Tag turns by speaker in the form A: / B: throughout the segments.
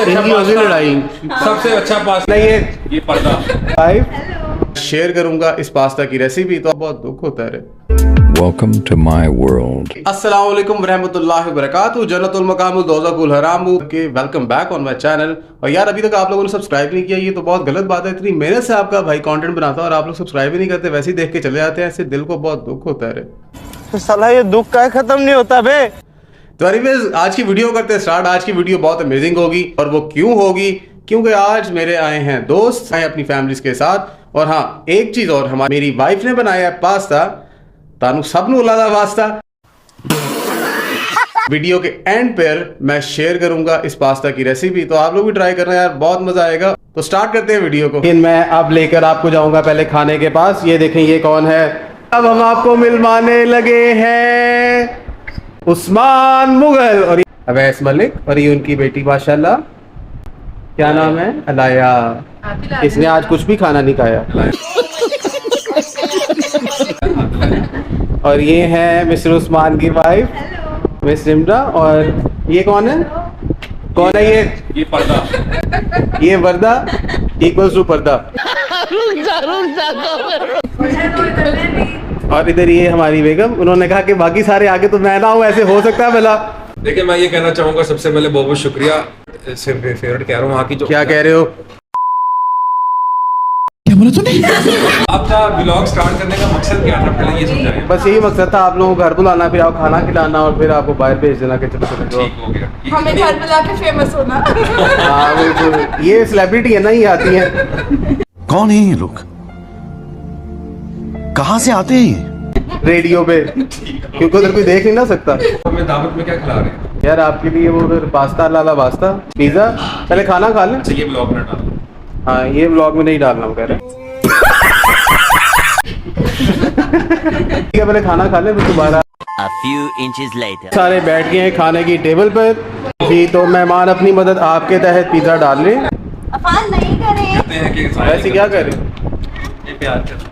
A: इनकी होगी लड़ाई।
B: सबसे अच्छा पास्ता
A: नहीं
B: ये पर्दा।
A: 5 शेयर करूंगा इस पास्ता की रेसिपी, तो बहुत दुख होता है।
C: Welcome to my world.
A: अस्सलाम वालेकुम रहमतुल्लाहि व बरकातहू। जन्नतुल मकामुल दोज़खुल हराम के welcome back on my channel. और यार अभी तक आप लोगों ने सब्सक्राइब नहीं किया, ये तो बहुत गलत बात है। इतनी मेहनत से आपका भाई कंटेंट बनाता है और आप लोग सब्सक्राइब ही नहीं करते, वैसे ही देख के चले जाते हैं। ऐसे दिल को बहुत दुख होता है।
D: तो साला ये दुख का खत्म नहीं होता बे।
A: तो एनीवेज आज की वीडियो करते हैं स्टार्ट। आज की वीडियो बहुत अमेजिंग होगी, और वो क्यों होगी, क्योंकि आज मेरे आए हैं दोस्त, आए अपनी फैमिलीज के साथ। और हाँ, एक चीज और, हमारी मेरी वाइफ ने बनाया है पास्ता। तानू सबनू अल्लाह दा वास्ता। वीडियो के एंड पर मैं शेयर करूंगा इस पास्ता की रेसिपी, तो आप लोग भी ट्राई करना यार, बहुत मजा आएगा। तो स्टार्ट करते हैं वीडियो को। मैं अब लेकर आपको जाऊंगा पहले खाने के पास। ये देखें ये कौन है। अब हम आपको मिलवाने लगे हैं उस्मान मुगल और अवैस मलिक, और ये उनकी बेटी माशाल्लाह, क्या नाम है, अलाया। इसने आज कुछ भी खाना नहीं खाया। और ये है मिस्टर उस्मान की वाइफ मिस सिमरा। और ये कौन है, कौन है
B: ये पर्दा।
A: ये वर्दा इक्वल्स टू पर्दा। और इधर ये हमारी बेगम, उन्होंने कहा कि बाकी सारे आगे तो मैं ना हूँ, ऐसे हो सकता है भला।
B: देखिए मैं ये कहना चाहूंगा सबसे पहले बहुत बहुत शुक्रिया। सिर्फ फेवरेट कह रहा हूँ वहाँ की जो।
A: क्या कह रहे हो?
B: आपका व्लॉग स्टार्ट करने का मकसद क्या था, पहले ये समझाइए।
A: बस यही मकसद था, आप लोगों को घर बुलाना, फिर आप खाना खिलाना, और फिर आपको बाहर भेज देना कि चलो चलो जाओ।
B: ठीक हो गया।
E: हमें घर बुला के फेमस होना।
A: हाँ बिल्कुल, ये सेलिब्रिटी है ना, ये आती है।
F: कौन है ये लोग, कहाँ से आते हैं ये?
A: रेडियो पे, क्योंकि उधर कोई देख नहीं ना सकता।
B: हमें दावत में क्या खिला रहे हैं?
A: यार आपके लिए वो उधर पास्ता लाला पास्ता पिज्जा। पहले खाना खा लें।
B: अच्छा ये ब्लॉग में डाल।
A: हाँ ये व्लॉग में नहीं डालना, हम कह रहे हैं। ठीक है, पहले खाना खा लें फिर दोबारा।
G: A few inches later.
A: सारे बैठ गए हैं खाने की टेबल पर जी। तो मेहमान अपनी मदद आपके तहत पिज्जा डाल लें।
E: अफान नहीं करें।
B: कहते हैं कि
A: वैसे क्या करें,
B: ये प्यार करते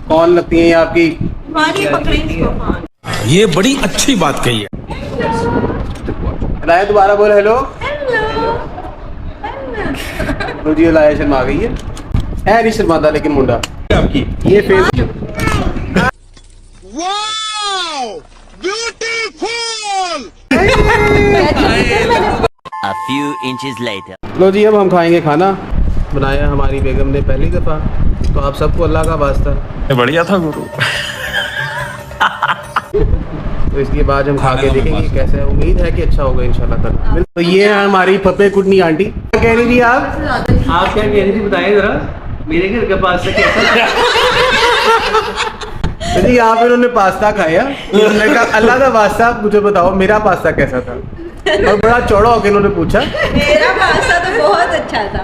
A: कौन लगती है ये आपकी?
E: हमारी पकड़ेंगे अफान।
F: ये बड़ी अच्छी बात कही है।
A: लाया दोबारा बोल हेलो। जी लाया शर्मा गई है। नहीं शर्माता लेकिन मुंडा
B: आपकी।
A: ये face.
G: A few inches later.
A: लो जी अब हम खाएंगे खाना। बनाया हमारी बेगम ने पहली दफा, तो आप सबको अल्लाह का वास्ता।
F: बढ़िया था गुरु।
A: तो इसके बाद हम खा के देखेंगे कैसे है। उम्मीद है कि अच्छा होगा इंशाल्लाह ताला। तो ये है हमारी फपे कुटनी आंटी। क्या कह रही थी आप क्या कह रही थी, बताइए जरा। मेरे घर के पास से कैसा जी यहाँ पे उन्होंने पास्ता खाया। उन्होंने कहा अल्लाह का वास्ता मुझे बताओ मेरा पास्ता कैसा था, और बड़ा चौड़ा होकर उन्होंने पूछा।
E: मेरा पास्ता तो बहुत अच्छा था।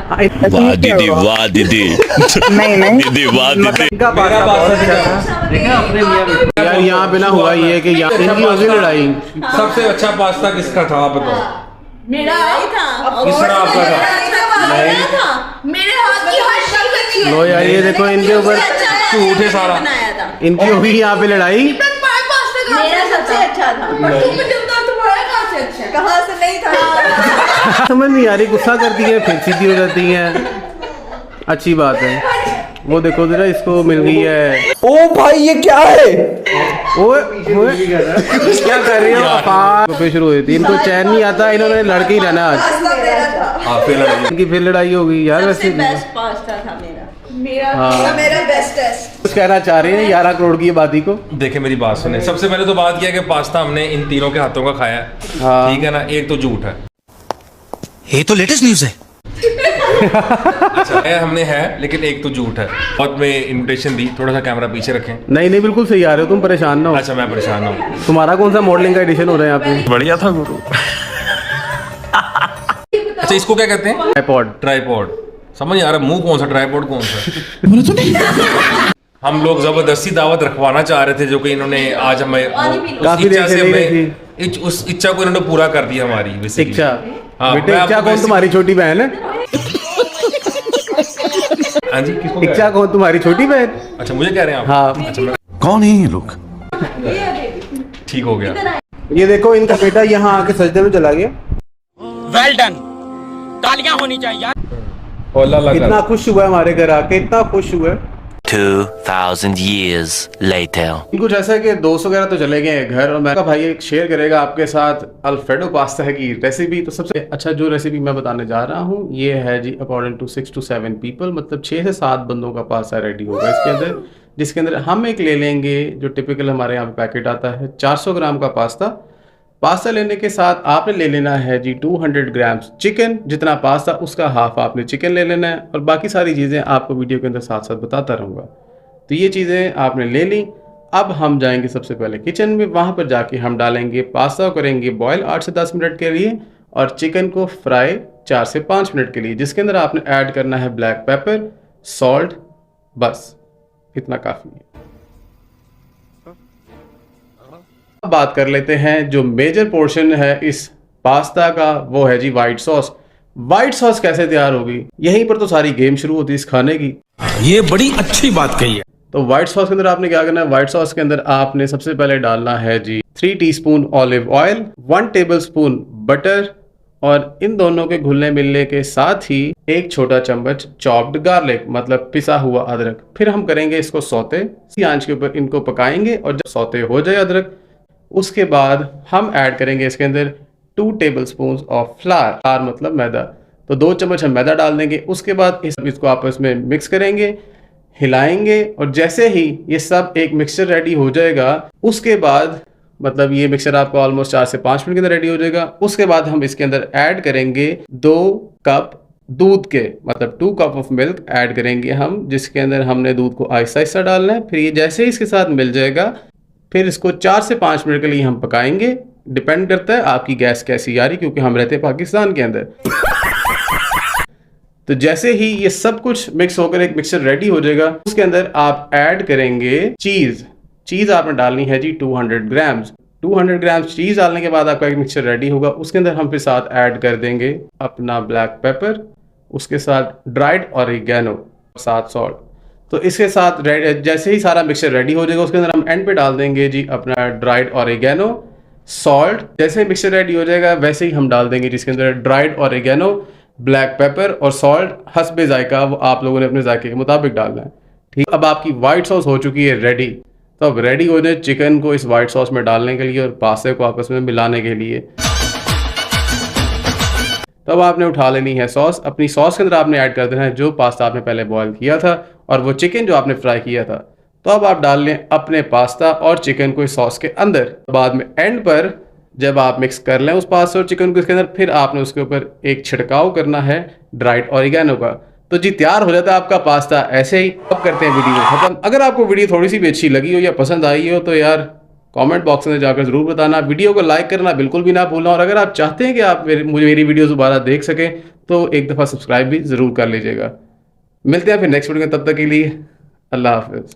C: वाह दीदी, वाह दीदी। नहीं दीदी, वाह दीदी।
A: इनका पास्ता बहुत अच्छा था। यार यहाँ पे ना हुआ ये कि इनकी होगी लड़ाई।
B: सबसे अच्छा पास्ता किसका था आप बताओ?
E: मेरा ही था।
B: किस तरह आपका था?
E: मेरे हाथ की हर चीज अच्छी है।
A: लो यार ये देखो इनके ऊपर
B: झूठ है सारा।
E: बनाया था।
A: इनकी होगी यहाँ पे लड़ाई।
E: मेरा सबसे अच्छा था। कहाँ से नहीं था।
A: समझ नहीं आ रही, गुस्सा करती है फिर सीधी हो जाती है। अच्छी बात है। वो देखो जरा, इसको मिल गई है।
D: ओ भाई ये क्या है?
A: क्या कर रही हो? फिर शुरू हुई थी, इनको चैन नहीं आता, इन्होंने लड़के ही रहना आज।
E: पास्ता मेरा था।
B: आप फिर लड़ाई।
A: इनकी फिर लड़ाई हो गई यार।
E: सबसे
A: वैसे
E: बेस्ट पास्ता था मेरा। मेरा
A: हाँ।
E: मेरा बेस्ट है।
A: कुछ कहना चाह रहे हैं 11 करोड़ की आबादी को?
B: देखिए मेरी बात सुने, सबसे पहले तो बात किया कि पास्ता हमने इन तीनों के हाथों का खाया है।
A: हाँ।
B: ठीक है ना, एक तो झूठ है।
F: ये तो लेटेस्ट न्यूज है।
B: अच्छा ये हमने है, लेकिन एक तो झूठ है। बहुत में इनविटेशन दी, थोड़ा सा कैमरा पीछे रखें।
A: नहीं नहीं बिल्कुल सही आ रहे हो तुम, परेशान ना हो।
B: अच्छा मैं परेशान हूँ।
A: तुम्हारा कौन सा मॉडलिंग का एडिशन हो रहा है यहाँ पे?
F: बढ़िया था गुरु।
B: अच्छा इसको क्या कहते हैं?
A: ट्राइपॉड।
B: ट्राइपॉड। समझ नहीं आ रहा मुंह कौन सा, ट्राइपॉड कौन सा? हम लोग जबरदस्ती दावत रखवाना चाह रहे थे, जो कि इन्होंने आज हमें उस
A: काफी
B: इच्छा
A: देर से
B: से
A: नहीं
B: हमें उस इच्छा को इन्होंने पूरा कर दिया हमारी basically।
A: इच्छा।
B: हाँ,
A: बेटे
B: मैं
A: इच्छा
B: आपको
A: कौन तुम्हारी छोटी बहन है?
B: हाँ जी किसको कह
A: इच्छा
B: रहे
A: कौन तुम्हारी छोटी बहन?
B: हैं? अच्छा मुझे कह रहे हैं आप?
A: हाँ।
B: अच्छा मैं
F: कौन है ये लोग?
B: ठीक हो गया।
A: ये देखो इनका बेटा यहाँ आके सजदे में चला गया।
D: वेल डन,
F: तालियां होनी चाहिए।
B: और अल्लाह अल्लाह
A: इतना खुश हुआ है हमारे घर आके, इतना खुश हुआ है।
G: 2000 years later.
A: कुछ ऐसा है कि दोस्त वगैरह तो चले गए हैं घर, और मैं कहा भाई एक शेयर करेगा आपके साथ अल्फ्रेडो पास्ता की रेसिपी। तो सबसे अच्छा जो रेसिपी मैं बताने जा रहा हूँ ये है जी अकॉर्डिंग टू 6 to 7 पीपल, मतलब 6 से 7 बंदों का पास्ता रेडी होगा इसके अंदर, जिसके अंदर हम एक ले लेंगे जो टिपिकल हमारे यहाँ पे पैकेट आता है 400 ग्राम का पास्ता लेने के साथ आपने ले लेना है जी 200 ग्राम्स चिकन, जितना पास्ता उसका हाफ आपने चिकन ले लेना है, और बाकी सारी चीज़ें आपको वीडियो के अंदर साथ साथ बताता रहूँगा। तो ये चीज़ें आपने ले ली। अब हम जाएंगे सबसे पहले किचन में, वहाँ पर जाके हम डालेंगे पास्ता को करेंगे बॉयल 8 से 10 मिनट के लिए, और चिकन को फ्राई 4 से 5 मिनट के लिए, जिसके अंदर आपने ऐड करना है ब्लैक पेपर, सॉल्ट, बस इतना काफ़ी है। अब बात कर लेते हैं जो मेजर पोर्शन है इस पास्ता का, वो है जी वाइट सॉस। वाइट सॉस कैसे तैयार होगी, यहीं पर तो सारी गेम शुरू होती है इस खाने की।
F: ये बड़ी अच्छी बात कही है।
A: तो व्हाइट सॉस के अंदर आपने क्या करना है, व्हाइट सॉस के अंदर आपने सबसे पहले डालना है जी 3 teaspoon olive oil, 1 tablespoon butter, और इन दोनों के घुलने मिलने के साथ ही 1 छोटा चम्मच चॉप्ड गार्लिक, मतलब पिसा हुआ अदरक। फिर हम करेंगे इसको सौते, इसी आंच के ऊपर इनको पकाएंगे, और जब सौते हो जाए अदरक, उसके बाद हम ऐड करेंगे इसके अंदर 2 टेबलस्पून ऑफ फ्लावर मतलब मैदा। तो 2 चम्मच हम मैदा डाल देंगे। उसके बाद इसको आपस में मिक्स करेंगे, हिलाएंगे, और जैसे ही ये सब एक मिक्सचर रेडी हो जाएगा, उसके बाद मतलब ये मिक्सचर आपको ऑलमोस्ट 4 से 5 मिनट के अंदर रेडी हो जाएगा। उसके बाद हम इसके अंदर ऐड करेंगे 2 कप दूध के, मतलब 2 कप ऑफ मिल्क ऐड करेंगे हम, जिसके अंदर हमने दूध को आहिस्ता आहिस्ता डालना है। फिर ये जैसे ही इसके साथ मिल जाएगा, फिर इसको 4 से 5 मिनट के लिए हम पकाएंगे। डिपेंड करता है आपकी गैस कैसी आ रही, क्योंकि हम रहते हैं पाकिस्तान के अंदर। तो जैसे ही ये सब कुछ मिक्स होकर एक मिक्सचर रेडी हो जाएगा, उसके अंदर आप ऐड करेंगे चीज़ आपने डालनी है जी 200 ग्राम्स। 200 ग्राम्स चीज़ डालने के बाद आपका एक मिक्सचर रेडी होगा। उसके अंदर हम फिर साथ ऐड कर देंगे अपना ब्लैक पेपर, उसके साथ ड्राइड ऑरिगेनो, साथ सॉल्ट। तो इसके साथ जैसे ही सारा मिक्सचर रेडी हो जाएगा, उसके अंदर हम एंड पे डाल देंगे जी अपना ड्राइड ऑरिगेनो, सॉल्ट। जैसे ही मिक्सचर रेडी हो जाएगा, वैसे ही हम डाल देंगे जिसके अंदर ड्राइड ऑरिगेनो, ब्लैक पेपर और सॉल्ट हस्बे जायका, वो आप लोगों ने अपने जायके के मुताबिक डालना है। ठीक, अब आपकी वाइट सॉस हो चुकी है रेडी। तो अब रेडी हो जाए चिकन को इस वाइट सॉस में डालने के लिए और पास्ते को आपस में मिलाने के लिए। तब आपने उठा लेनी है सॉस। अपनी सॉस के अंदर आपने ऐड कर देना है जो पास्ता आपने पहले बॉयल किया था और वो चिकन जो आपने फ्राई किया था। तो अब आप डाल लें अपने पास्ता और चिकन को इस सॉस के अंदर। बाद में एंड पर जब आप मिक्स कर लें उस पास्ता और चिकन को इसके अंदर, फिर आपने उसके ऊपर एक छिड़काव करना है ड्राइड ऑरिगेनो का। तो जी तैयार हो जाता है आपका पास्ता ऐसे ही। अब करते हैं वीडियो खत्म। अगर आपको वीडियो थोड़ी सी भी अच्छी लगी हो या पसंद आई हो तो यार कमेंट बॉक्स में जाकर ज़रूर बताना। वीडियो को लाइक करना बिल्कुल भी ना भूलना, और अगर आप चाहते हैं कि आप मेरी वीडियो दोबारा देख सकें तो एक दफ़ा सब्सक्राइब भी ज़रूर कर लीजिएगा। मिलते हैं फिर नेक्स्ट वीडियो में, तब तक के लिए अल्लाह हाफिज़।